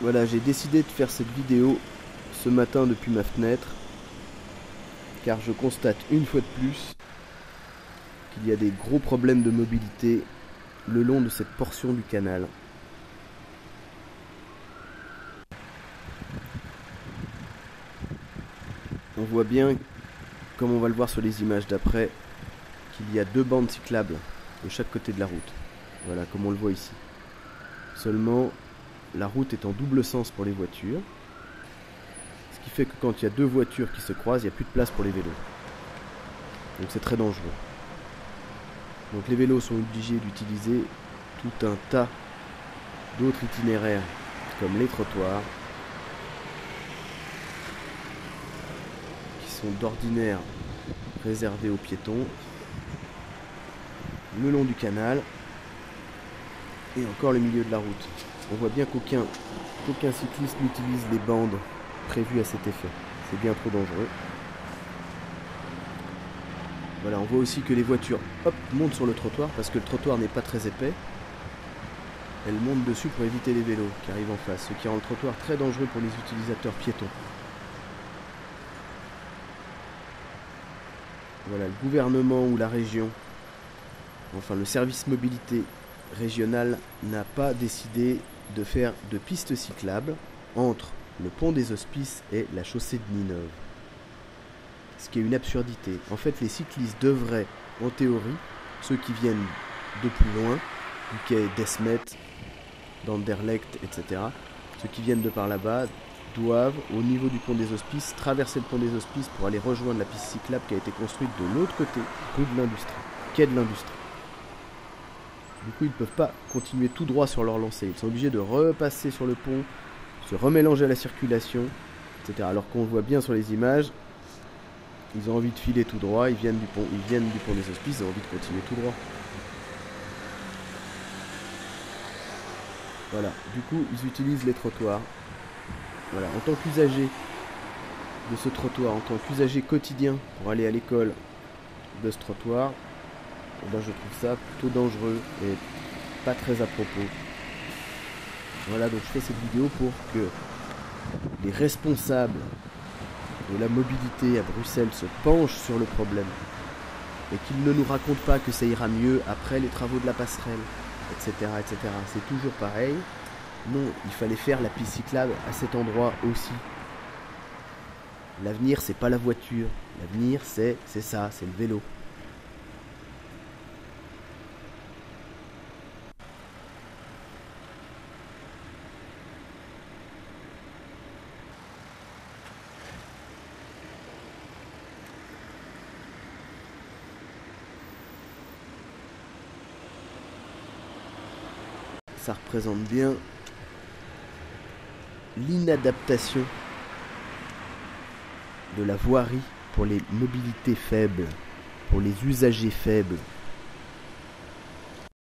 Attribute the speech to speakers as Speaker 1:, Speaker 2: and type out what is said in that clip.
Speaker 1: Voilà, j'ai décidé de faire cette vidéo ce matin depuis ma fenêtre, car je constate une fois de plus qu'il y a des gros problèmes de mobilité le long de cette portion du canal. On voit bien, comme on va le voir sur les images d'après, qu'il y a 2 bandes cyclables de chaque côté de la route. Voilà, comme on le voit ici. Seulement, la route est en double sens pour les voitures, ce qui fait que quand il y a 2 voitures qui se croisent, il n'y a plus de place pour les vélos. Donc c'est très dangereux. Donc les vélos sont obligés d'utiliser tout un tas d'autres itinéraires, comme les trottoirs, qui sont d'ordinaire réservés aux piétons, le long du canal, et encore le milieu de la route. On voit bien qu'aucun cycliste n'utilise les bandes prévues à cet effet. C'est bien trop dangereux. Voilà, on voit aussi que les voitures montent sur le trottoir parce que le trottoir n'est pas très épais. Elles montent dessus pour éviter les vélos qui arrivent en face, ce qui rend le trottoir très dangereux pour les utilisateurs piétons. Voilà, le gouvernement ou la région, enfin le service mobilité régional n'a pas décidé de faire de pistes cyclables entre le pont des Hospices et la chaussée de Ninove. Ce qui est une absurdité. En fait, les cyclistes devraient, en théorie, ceux qui viennent de plus loin, du quai d'Esmet, d'Anderlecht, etc., ceux qui viennent de par là-bas doivent, au niveau du pont des Hospices, traverser le pont des Hospices pour aller rejoindre la piste cyclable qui a été construite de l'autre côté, rue de l'Industrie, quai de l'Industrie. Du coup, ils ne peuvent pas continuer tout droit sur leur lancée. Ils sont obligés de repasser sur le pont, se remélanger à la circulation, etc. Alors qu'on le voit bien sur les images, ils ont envie de filer tout droit, ils viennent du pont des Hospices, ils ont envie de continuer tout droit. Voilà, du coup, ils utilisent les trottoirs. Voilà, en tant qu'usager de ce trottoir, en tant qu'usager quotidien pour aller à l'école de ce trottoir, ben je trouve ça plutôt dangereux et pas très à propos. Voilà, donc je fais cette vidéo pour que les responsables de la mobilité à Bruxelles se penchent sur le problème et qu'ils ne nous racontent pas que ça ira mieux après les travaux de la passerelle, etc., etc. C'est toujours pareil. Non, il fallait faire la piste cyclable à cet endroit aussi. L'avenir, c'est pas la voiture. L'avenir, c'est ça, c'est le vélo. Ça représente bien l'inadaptation de la voirie pour les mobilités faibles, pour les usagers faibles.